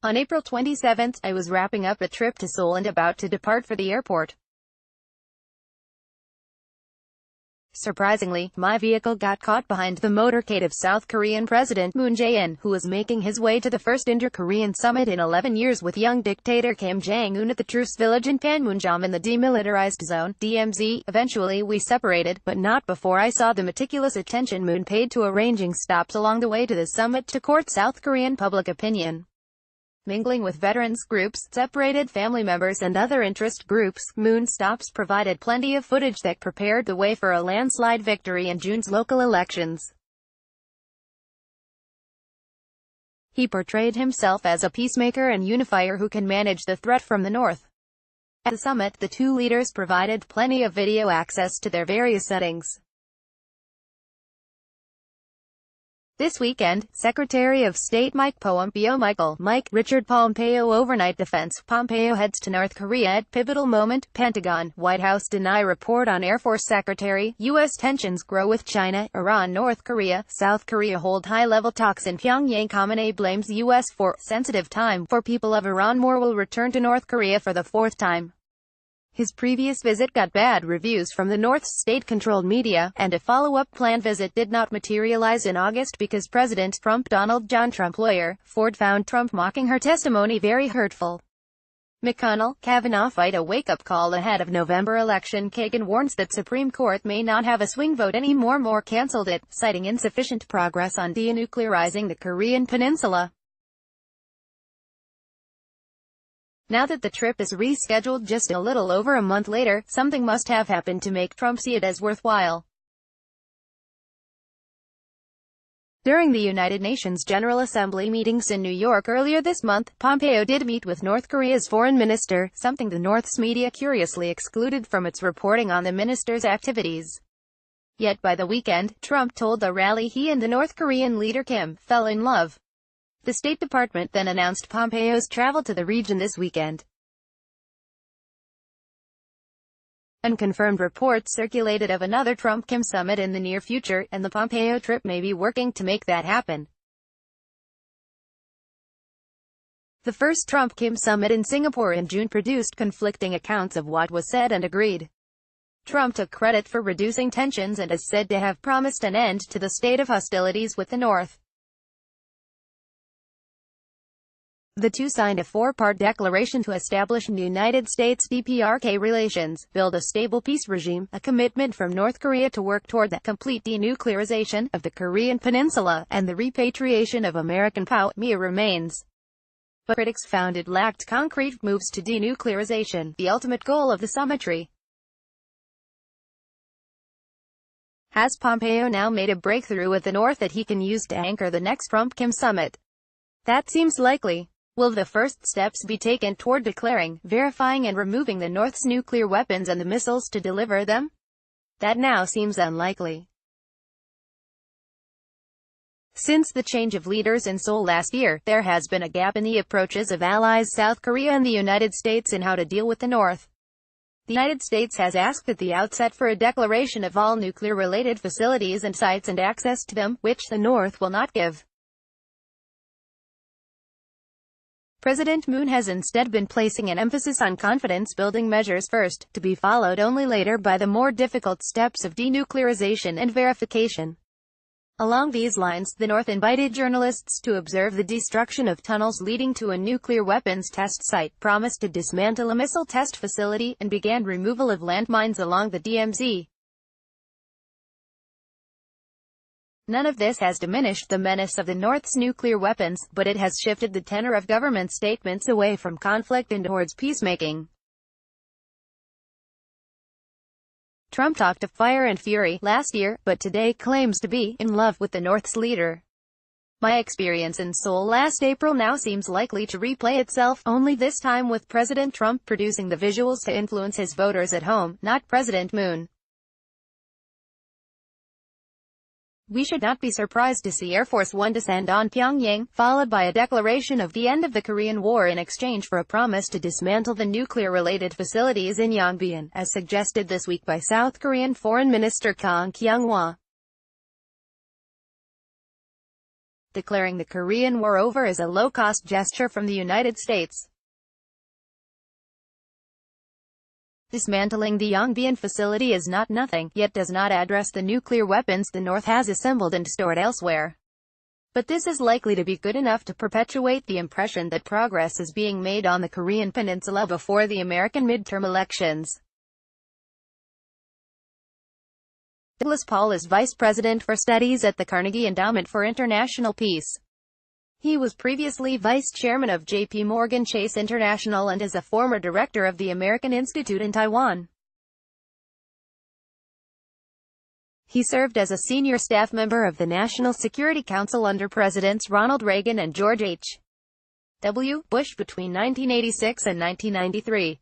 On April 27, I was wrapping up a trip to Seoul and about to depart for the airport. Surprisingly, my vehicle got caught behind the motorcade of South Korean President Moon Jae-in, who was making his way to the first inter-Korean summit in 11 years with young dictator Kim Jong Un at the truce village in Panmunjom in the demilitarized zone, DMZ. Eventually we separated, but not before I saw the meticulous attention Moon paid to arranging stops along the way to the summit to court South Korean public opinion. Mingling with veterans groups, separated family members and other interest groups, Moon's stops provided plenty of footage that prepared the way for a landslide victory in June's local elections. He portrayed himself as a peacemaker and unifier who can manage the threat from the north. At the summit, the two leaders provided plenty of video access to their various settings. This weekend, Secretary of State Mike Richard Pompeo overnight defense. Pompeo heads to North Korea at pivotal moment. Pentagon, White House deny report on Air Force Secretary. U.S. tensions grow with China, Iran, North Korea, South Korea hold high-level talks in Pyongyang. Khamenei blames U.S. for sensitive time for people of Iran. Moore will return to North Korea for the fourth time. His previous visit got bad reviews from the North's state-controlled media, and a follow-up planned visit did not materialize in August because President Trump, Donald John Trump lawyer, Ford, found Trump mocking her testimony very hurtful. McConnell-Kavanaugh fight a wake-up call ahead of November election. Kagan warns that Supreme Court may not have a swing vote anymore. Moore canceled it, citing insufficient progress on denuclearizing the Korean Peninsula. Now that the trip is rescheduled just a little over a month later, something must have happened to make Trump see it as worthwhile. During the United Nations General Assembly meetings in New York earlier this month, Pompeo did meet with North Korea's foreign minister, something the North's media curiously excluded from its reporting on the minister's activities. Yet by the weekend, Trump told the rally he and the North Korean leader Kim fell in love. The State Department then announced Pompeo's travel to the region this weekend. Unconfirmed reports circulated of another Trump-Kim summit in the near future, and the Pompeo trip may be working to make that happen. The first Trump-Kim summit in Singapore in June produced conflicting accounts of what was said and agreed. Trump took credit for reducing tensions and is said to have promised an end to the state of hostilities with the North. The two signed a four-part declaration to establish United States-DPRK relations, build a stable peace regime, a commitment from North Korea to work toward the complete denuclearization of the Korean Peninsula, and the repatriation of American POW remains. But critics found it lacked concrete moves to denuclearization, the ultimate goal of the summitry. Has Pompeo now made a breakthrough with the North that he can use to anchor the next Trump-Kim summit? That seems likely. Will the first steps be taken toward declaring, verifying and removing the North's nuclear weapons and the missiles to deliver them? That now seems unlikely. Since the change of leaders in Seoul last year, there has been a gap in the approaches of allies South Korea and the United States in how to deal with the North. The United States has asked at the outset for a declaration of all nuclear-related facilities and sites and access to them, which the North will not give. President Moon has instead been placing an emphasis on confidence-building measures first, to be followed only later by the more difficult steps of denuclearization and verification. Along these lines, the North invited journalists to observe the destruction of tunnels leading to a nuclear weapons test site, promised to dismantle a missile test facility, and began removal of landmines along the DMZ. None of this has diminished the menace of the North's nuclear weapons, but it has shifted the tenor of government statements away from conflict and towards peacemaking. Trump talked of fire and fury last year, but today claims to be in love with the North's leader. My experience in Seoul last April now seems likely to replay itself, only this time with President Trump producing the visuals to influence his voters at home, not President Moon. We should not be surprised to see Air Force One descend on Pyongyang, followed by a declaration of the end of the Korean War in exchange for a promise to dismantle the nuclear-related facilities in Yongbyon, as suggested this week by South Korean Foreign Minister Kang Kyung-hwa. Declaring the Korean War over is a low-cost gesture from the United States. Dismantling the Yongbyon facility is not nothing, yet does not address the nuclear weapons the North has assembled and stored elsewhere. But this is likely to be good enough to perpetuate the impression that progress is being made on the Korean peninsula before the American midterm elections. Douglas Paul is Vice President for Studies at the Carnegie Endowment for International Peace. He was previously Vice Chairman of J.P. Morgan Chase International and is a former director of the American Institute in Taiwan. He served as a senior staff member of the National Security Council under Presidents Ronald Reagan and George H. W. Bush between 1986 and 1993.